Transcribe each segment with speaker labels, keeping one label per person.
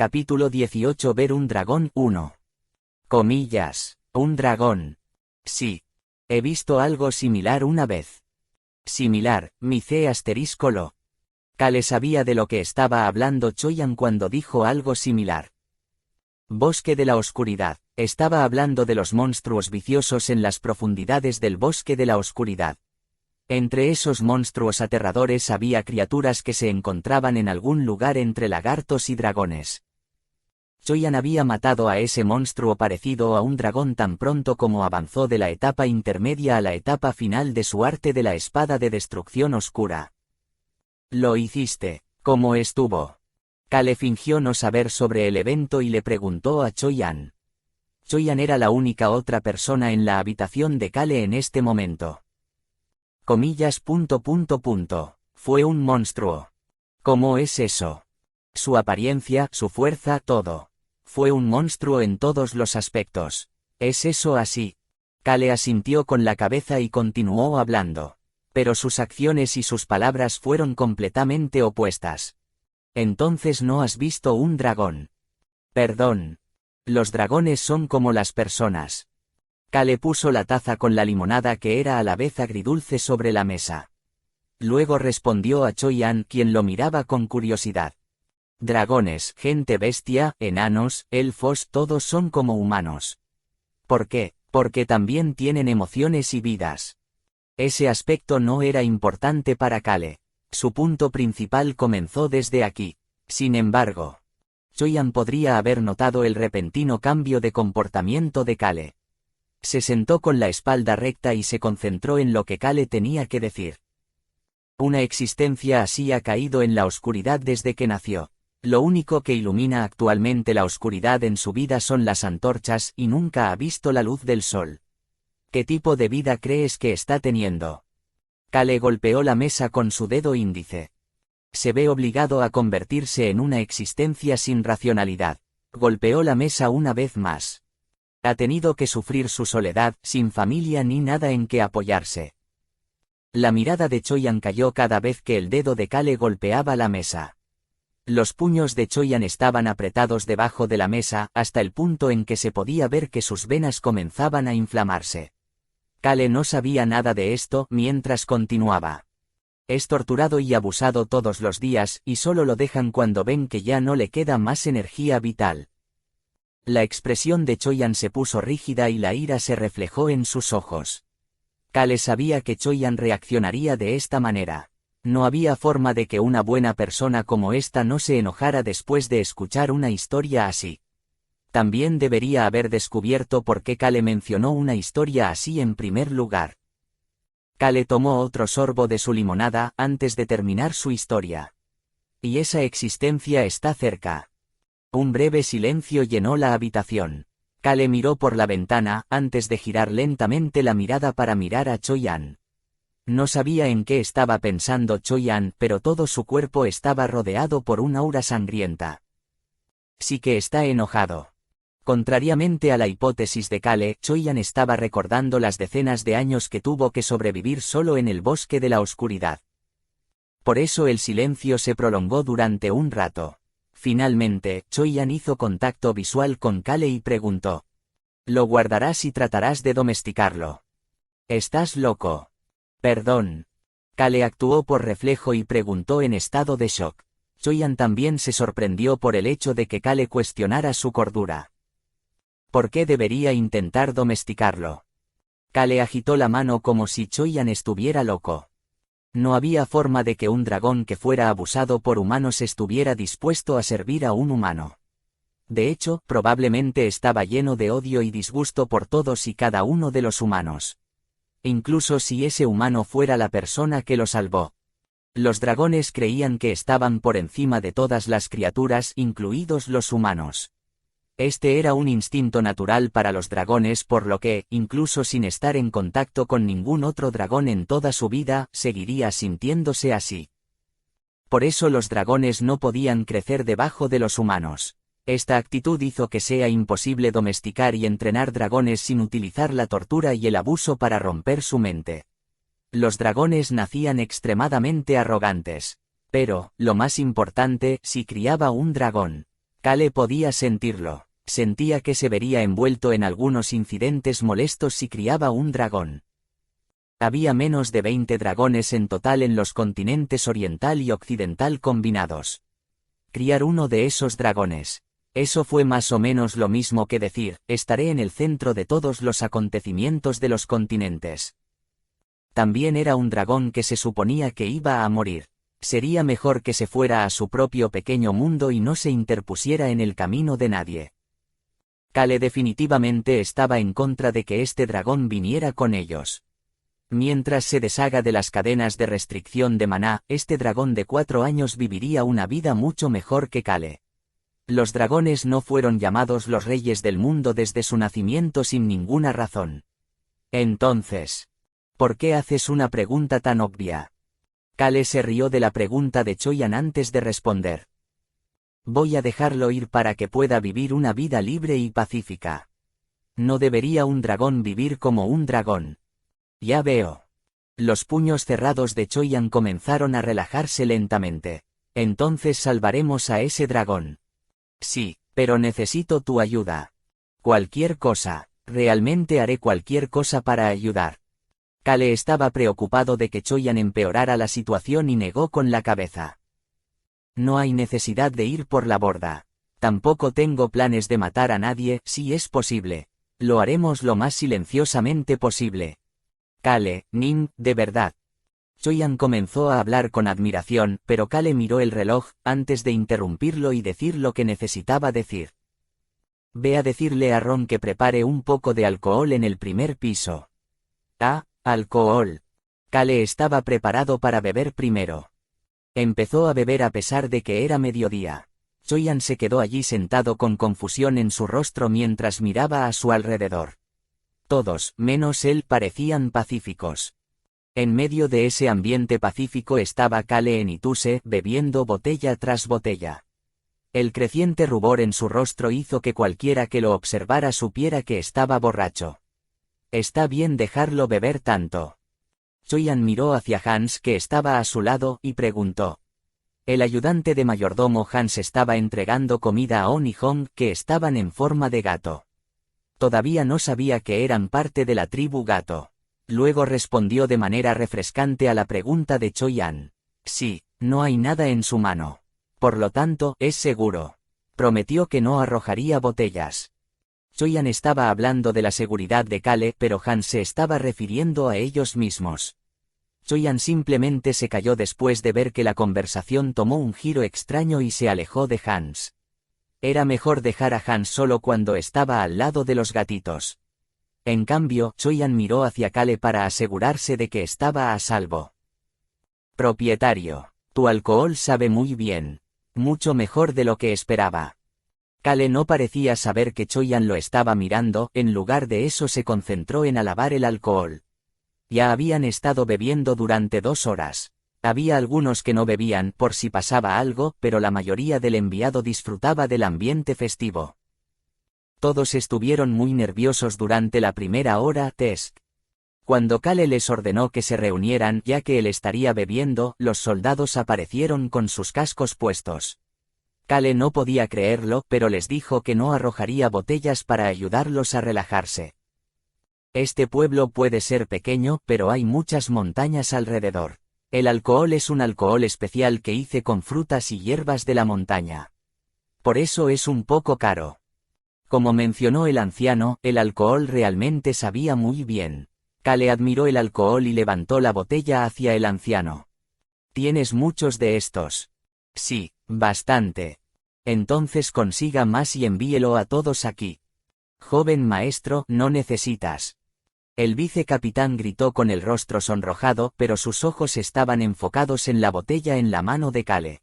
Speaker 1: Capítulo 18. Ver un dragón 1. Comillas. Un dragón. Sí. He visto algo similar una vez. Similar, mi C asterisco lo. Kale sabía de lo que estaba hablando Choyan cuando dijo algo similar. Bosque de la oscuridad. Estaba hablando de los monstruos viciosos en las profundidades del bosque de la oscuridad. Entre esos monstruos aterradores había criaturas que se encontraban en algún lugar entre lagartos y dragones. Choyan había matado a ese monstruo parecido a un dragón tan pronto como avanzó de la etapa intermedia a la etapa final de su arte de la espada de destrucción oscura. Lo hiciste. ¿Cómo estuvo? Kale fingió no saber sobre el evento y le preguntó a Choyan. Choyan era la única otra persona en la habitación de Kale en este momento. Comillas. Fue un monstruo. ¿Cómo es eso? Su apariencia, su fuerza, todo. Fue un monstruo en todos los aspectos. ¿Es eso así? Kale asintió con la cabeza y continuó hablando. Pero sus acciones y sus palabras fueron completamente opuestas. Entonces no has visto un dragón. Perdón. Los dragones son como las personas. Kale puso la taza con la limonada que era a la vez agridulce sobre la mesa. Luego respondió a Choyan, quien lo miraba con curiosidad. Dragones, gente bestia, enanos, elfos, todos son como humanos. ¿Por qué? Porque también tienen emociones y vidas. Ese aspecto no era importante para Kale. Su punto principal comenzó desde aquí. Sin embargo, Choyan podría haber notado el repentino cambio de comportamiento de Kale. Se sentó con la espalda recta y se concentró en lo que Kale tenía que decir. Una existencia así ha caído en la oscuridad desde que nació. Lo único que ilumina actualmente la oscuridad en su vida son las antorchas y nunca ha visto la luz del sol. ¿Qué tipo de vida crees que está teniendo? Kale golpeó la mesa con su dedo índice. Se ve obligado a convertirse en una existencia sin racionalidad. Golpeó la mesa una vez más. Ha tenido que sufrir su soledad, sin familia ni nada en que apoyarse. La mirada de Choyan cayó cada vez que el dedo de Kale golpeaba la mesa. Los puños de Choyan estaban apretados debajo de la mesa, hasta el punto en que se podía ver que sus venas comenzaban a inflamarse. Kale no sabía nada de esto mientras continuaba. Es torturado y abusado todos los días, y solo lo dejan cuando ven que ya no le queda más energía vital. La expresión de Choyan se puso rígida y la ira se reflejó en sus ojos. Kale sabía que Choyan reaccionaría de esta manera. No había forma de que una buena persona como esta no se enojara después de escuchar una historia así. También debería haber descubierto por qué Kale mencionó una historia así en primer lugar. Kale tomó otro sorbo de su limonada antes de terminar su historia. Y esa existencia está cerca. Un breve silencio llenó la habitación. Kale miró por la ventana antes de girar lentamente la mirada para mirar a Choyan. No sabía en qué estaba pensando Choyan, pero todo su cuerpo estaba rodeado por un aura sangrienta. Sí que está enojado. Contrariamente a la hipótesis de Kale, Choyan estaba recordando las decenas de años que tuvo que sobrevivir solo en el bosque de la oscuridad. Por eso el silencio se prolongó durante un rato. Finalmente, Choyan hizo contacto visual con Kale y preguntó. ¿Lo guardarás y tratarás de domesticarlo? ¿Estás loco? Perdón. Kale actuó por reflejo y preguntó en estado de shock. Choyan también se sorprendió por el hecho de que Kale cuestionara su cordura. ¿Por qué debería intentar domesticarlo? Kale agitó la mano como si Choyan estuviera loco. No había forma de que un dragón que fuera abusado por humanos estuviera dispuesto a servir a un humano. De hecho, probablemente estaba lleno de odio y disgusto por todos y cada uno de los humanos. Incluso si ese humano fuera la persona que lo salvó. Los dragones creían que estaban por encima de todas las criaturas, incluidos los humanos. Este era un instinto natural para los dragones, por lo que, incluso sin estar en contacto con ningún otro dragón en toda su vida, seguiría sintiéndose así. Por eso los dragones no podían crecer debajo de los humanos. Esta actitud hizo que sea imposible domesticar y entrenar dragones sin utilizar la tortura y el abuso para romper su mente. Los dragones nacían extremadamente arrogantes. Pero, lo más importante, si criaba un dragón. Kale podía sentirlo. Sentía que se vería envuelto en algunos incidentes molestos si criaba un dragón. Había menos de 20 dragones en total en los continentes oriental y occidental combinados. Criar uno de esos dragones. Eso fue más o menos lo mismo que decir, estaré en el centro de todos los acontecimientos de los continentes. También era un dragón que se suponía que iba a morir. Sería mejor que se fuera a su propio pequeño mundo y no se interpusiera en el camino de nadie. Kale definitivamente estaba en contra de que este dragón viniera con ellos. Mientras se deshaga de las cadenas de restricción de maná, este dragón de 4 años viviría una vida mucho mejor que Kale. Los dragones no fueron llamados los reyes del mundo desde su nacimiento sin ninguna razón. Entonces, ¿por qué haces una pregunta tan obvia? Kale se rió de la pregunta de Choyan antes de responder. Voy a dejarlo ir para que pueda vivir una vida libre y pacífica. No debería un dragón vivir como un dragón. Ya veo. Los puños cerrados de Choyan comenzaron a relajarse lentamente. Entonces salvaremos a ese dragón. Sí, pero necesito tu ayuda. Cualquier cosa, realmente haré cualquier cosa para ayudar. Kale estaba preocupado de que Choyan empeorara la situación y negó con la cabeza. No hay necesidad de ir por la borda. Tampoco tengo planes de matar a nadie, si es posible. Lo haremos lo más silenciosamente posible. Kale, Nin, de verdad. Choyan comenzó a hablar con admiración, pero Kale miró el reloj, antes de interrumpirlo y decir lo que necesitaba decir. Ve a decirle a Ron que prepare un poco de alcohol en el primer piso. Ah, alcohol. Kale estaba preparado para beber primero. Empezó a beber a pesar de que era mediodía. Choyan se quedó allí sentado con confusión en su rostro mientras miraba a su alrededor. Todos, menos él, parecían pacíficos. En medio de ese ambiente pacífico estaba Kale Enituse, bebiendo botella tras botella. El creciente rubor en su rostro hizo que cualquiera que lo observara supiera que estaba borracho. Está bien dejarlo beber tanto. Choyan miró hacia Hans, que estaba a su lado, y preguntó. El ayudante de mayordomo Hans estaba entregando comida a On y Hong, que estaban en forma de gato. Todavía no sabía que eran parte de la tribu gato. Luego respondió de manera refrescante a la pregunta de Choyan. Sí, no hay nada en su mano. Por lo tanto, es seguro. Prometió que no arrojaría botellas. Choyan estaba hablando de la seguridad de Kale, pero Hans se estaba refiriendo a ellos mismos. Choyan simplemente se calló después de ver que la conversación tomó un giro extraño y se alejó de Hans. Era mejor dejar a Hans solo cuando estaba al lado de los gatitos. En cambio, Choyan miró hacia Kale para asegurarse de que estaba a salvo. Propietario, tu alcohol sabe muy bien. Mucho mejor de lo que esperaba. Kale no parecía saber que Choyan lo estaba mirando, en lugar de eso se concentró en alabar el alcohol. Ya habían estado bebiendo durante 2 horas. Había algunos que no bebían por si pasaba algo, pero la mayoría del enviado disfrutaba del ambiente festivo. Todos estuvieron muy nerviosos durante la primera hora test. Cuando Kale les ordenó que se reunieran ya que él estaría bebiendo, los soldados aparecieron con sus cascos puestos. Kale no podía creerlo, pero les dijo que no arrojaría botellas para ayudarlos a relajarse. Este pueblo puede ser pequeño, pero hay muchas montañas alrededor. El alcohol es un alcohol especial que hice con frutas y hierbas de la montaña. Por eso es un poco caro. Como mencionó el anciano, el alcohol realmente sabía muy bien. Kale admiró el alcohol y levantó la botella hacia el anciano. ¿Tienes muchos de estos? Sí, bastante. Entonces consiga más y envíelo a todos aquí. Joven maestro, no necesitas. El vicecapitán gritó con el rostro sonrojado, pero sus ojos estaban enfocados en la botella en la mano de Kale.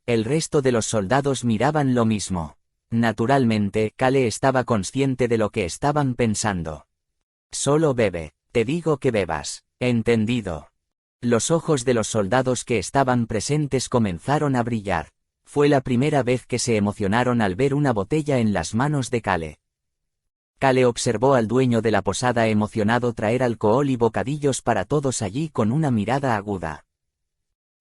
Speaker 1: El resto de los soldados miraban lo mismo. Naturalmente, Kale estaba consciente de lo que estaban pensando. Solo bebe, te digo que bebas. Entendido. Los ojos de los soldados que estaban presentes comenzaron a brillar. Fue la primera vez que se emocionaron al ver una botella en las manos de Kale. Kale observó al dueño de la posada emocionado traer alcohol y bocadillos para todos allí con una mirada aguda.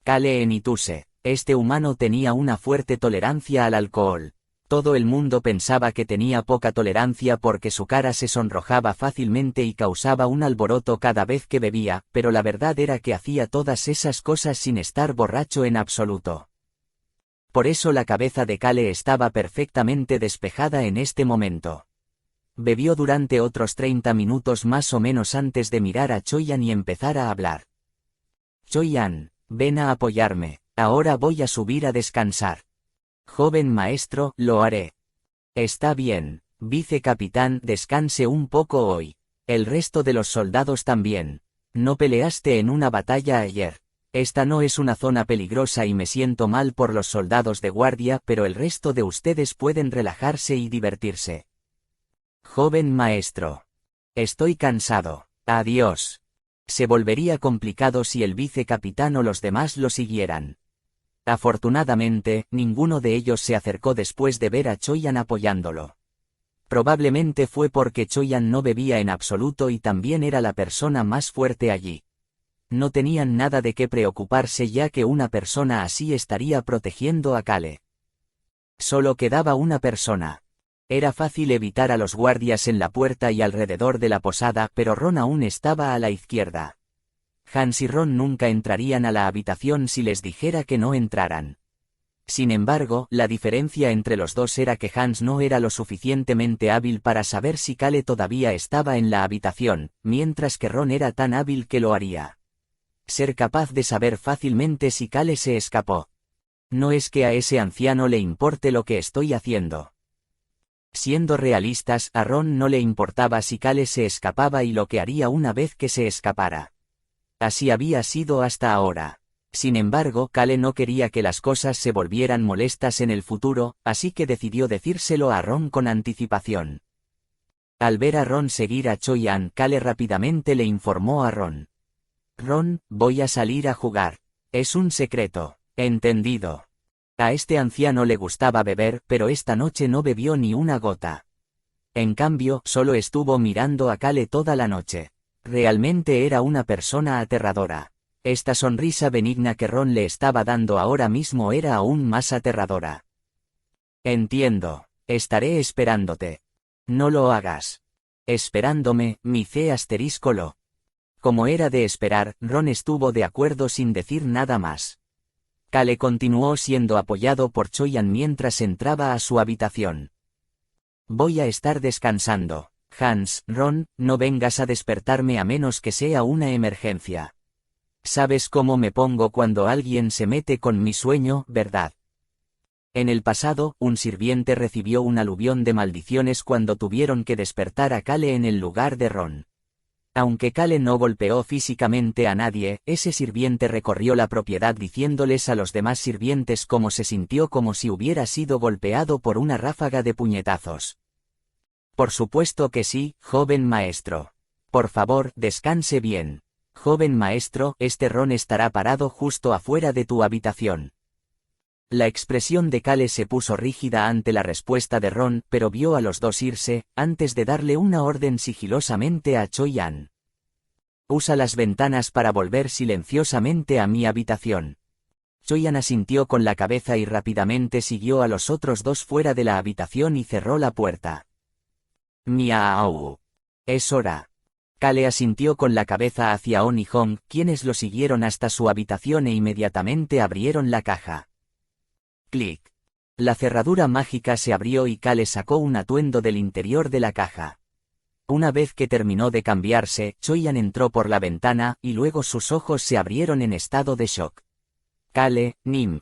Speaker 1: Kale Enituse, este humano tenía una fuerte tolerancia al alcohol. Todo el mundo pensaba que tenía poca tolerancia porque su cara se sonrojaba fácilmente y causaba un alboroto cada vez que bebía, pero la verdad era que hacía todas esas cosas sin estar borracho en absoluto. Por eso la cabeza de Cale estaba perfectamente despejada en este momento. Bebió durante otros 30 minutos más o menos antes de mirar a Choi-an y empezar a hablar. Choi-an, ven a apoyarme, ahora voy a subir a descansar. Joven maestro, lo haré. Está bien, vicecapitán, descanse un poco hoy. El resto de los soldados también. No peleaste en una batalla ayer. Esta no es una zona peligrosa y me siento mal por los soldados de guardia, pero el resto de ustedes pueden relajarse y divertirse. Joven maestro. Estoy cansado. Adiós. Se volvería complicado si el vicecapitán o los demás lo siguieran. Afortunadamente, ninguno de ellos se acercó después de ver a Choi-an apoyándolo. Probablemente fue porque Choi-an no bebía en absoluto y también era la persona más fuerte allí. No tenían nada de qué preocuparse ya que una persona así estaría protegiendo a Cale. Solo quedaba una persona. Era fácil evitar a los guardias en la puerta y alrededor de la posada, pero Ron aún estaba a la izquierda. Hans y Ron nunca entrarían a la habitación si les dijera que no entraran. Sin embargo, la diferencia entre los dos era que Hans no era lo suficientemente hábil para saber si Cale todavía estaba en la habitación, mientras que Ron era tan hábil que lo haría. Ser capaz de saber fácilmente si Cale se escapó. No es que a ese anciano le importe lo que estoy haciendo. Siendo realistas, a Ron no le importaba si Cale se escapaba y lo que haría una vez que se escapara. Así había sido hasta ahora. Sin embargo, Cale no quería que las cosas se volvieran molestas en el futuro, así que decidió decírselo a Ron con anticipación. Al ver a Ron seguir a Choi-an, Cale rápidamente le informó a Ron. Ron, voy a salir a jugar. Es un secreto. Entendido. A este anciano le gustaba beber, pero esta noche no bebió ni una gota. En cambio, solo estuvo mirando a Cale toda la noche. Realmente era una persona aterradora. Esta sonrisa benigna que Ron le estaba dando ahora mismo era aún más aterradora. Entiendo. Estaré esperándote. No lo hagas. Esperándome, mi C***lo. Como era de esperar, Ron estuvo de acuerdo sin decir nada más. Cale continuó siendo apoyado por Choi-an mientras entraba a su habitación. Voy a estar descansando. Hans, Ron, no vengas a despertarme a menos que sea una emergencia. Sabes cómo me pongo cuando alguien se mete con mi sueño, ¿verdad? En el pasado, un sirviente recibió un aluvión de maldiciones cuando tuvieron que despertar a Cale en el lugar de Ron. Aunque Cale no golpeó físicamente a nadie, ese sirviente recorrió la propiedad diciéndoles a los demás sirvientes cómo se sintió como si hubiera sido golpeado por una ráfaga de puñetazos. Por supuesto que sí, joven maestro. Por favor, descanse bien. Joven maestro, este Ron estará parado justo afuera de tu habitación. La expresión de Cale se puso rígida ante la respuesta de Ron, pero vio a los dos irse, antes de darle una orden sigilosamente a Choi-an. Usa las ventanas para volver silenciosamente a mi habitación. Choi-an asintió con la cabeza y rápidamente siguió a los otros dos fuera de la habitación y cerró la puerta. Miau. Es hora. Cale asintió con la cabeza hacia On y Hong, quienes lo siguieron hasta su habitación e inmediatamente abrieron la caja. Clic. La cerradura mágica se abrió y Cale sacó un atuendo del interior de la caja. Una vez que terminó de cambiarse, Choi-an entró por la ventana, y luego sus ojos se abrieron en estado de shock. Cale, Nim.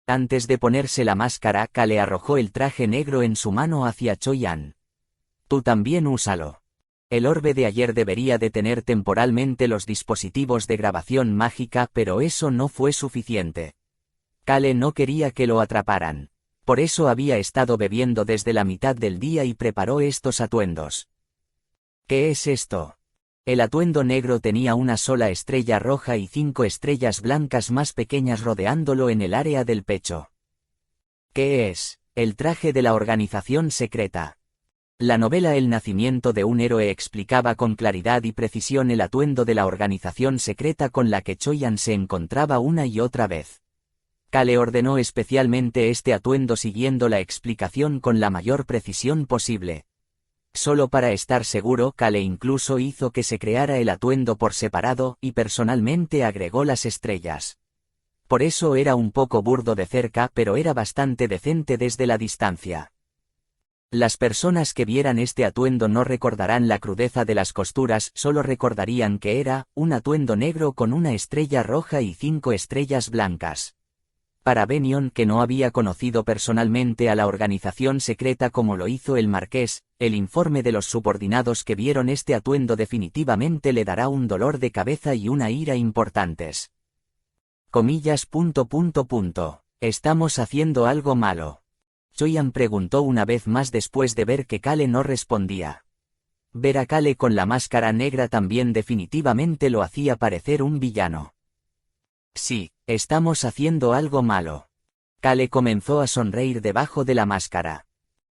Speaker 1: Antes de ponerse la máscara, Cale arrojó el traje negro en su mano hacia Choi-an. Tú también úsalo. El orbe de ayer debería detener temporalmente los dispositivos de grabación mágica, pero eso no fue suficiente. Cale no quería que lo atraparan. Por eso había estado bebiendo desde la mitad del día y preparó estos atuendos. ¿Qué es esto? El atuendo negro tenía una sola estrella roja y 5 estrellas blancas más pequeñas rodeándolo en el área del pecho. ¿Qué es? El traje de la organización secreta. La novela El nacimiento de un héroe explicaba con claridad y precisión el atuendo de la organización secreta con la que Choi-an se encontraba una y otra vez. Kale ordenó especialmente este atuendo siguiendo la explicación con la mayor precisión posible. Solo para estar seguro, Kale incluso hizo que se creara el atuendo por separado y personalmente agregó las estrellas. Por eso era un poco burdo de cerca, pero era bastante decente desde la distancia. Las personas que vieran este atuendo no recordarán la crudeza de las costuras, solo recordarían que era un atuendo negro con una estrella roja y 5 estrellas blancas. Para Bennion, que no había conocido personalmente a la organización secreta como lo hizo el marqués, el informe de los subordinados que vieron este atuendo definitivamente le dará un dolor de cabeza y una ira importantes. Comillas. Estamos haciendo algo malo. Choyan preguntó una vez más después de ver que Kale no respondía. Ver a Kale con la máscara negra también definitivamente lo hacía parecer un villano. Sí, estamos haciendo algo malo. Kale comenzó a sonreír debajo de la máscara.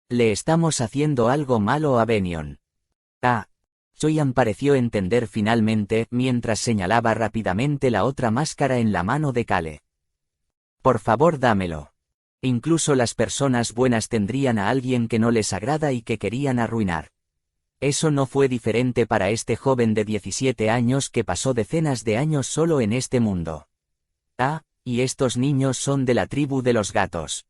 Speaker 1: Le estamos haciendo algo malo a Bennion. Ah. Choyan pareció entender finalmente mientras señalaba rápidamente la otra máscara en la mano de Kale. Por favor, dámelo. Incluso las personas buenas tendrían a alguien que no les agrada y que querían arruinar. Eso no fue diferente para este joven de 17 años que pasó decenas de años solo en este mundo. Ah, y estos niños son de la tribu de los gatos.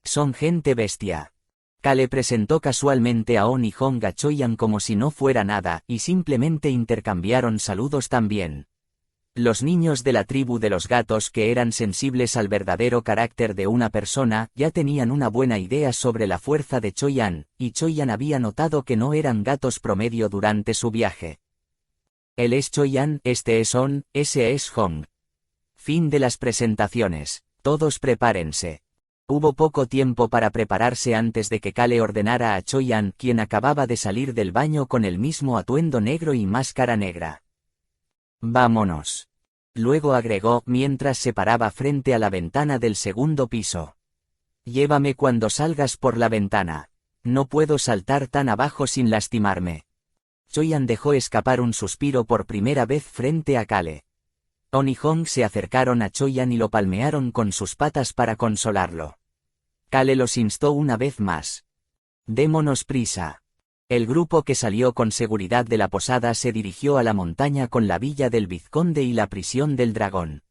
Speaker 1: Son gente bestia. Kale presentó casualmente a On y Hong a Choyan como si no fuera nada, y simplemente intercambiaron saludos también. Los niños de la tribu de los gatos, que eran sensibles al verdadero carácter de una persona, ya tenían una buena idea sobre la fuerza de Choyan, y Choyan había notado que no eran gatos promedio durante su viaje. Él es Choyan, este es On, ese es Hong. Fin de las presentaciones. Todos prepárense. Hubo poco tiempo para prepararse antes de que Kale ordenara a Choyan, quien acababa de salir del baño con el mismo atuendo negro y máscara negra. Vámonos. Luego agregó mientras se paraba frente a la ventana del segundo piso. Llévame cuando salgas por la ventana. No puedo saltar tan abajo sin lastimarme. Choyan dejó escapar un suspiro por primera vez frente a Kale. On y Hong se acercaron a Choyan y lo palmearon con sus patas para consolarlo. Kale los instó una vez más. Démonos prisa. El grupo que salió con seguridad de la posada se dirigió a la montaña con la villa del vizconde y la prisión del dragón.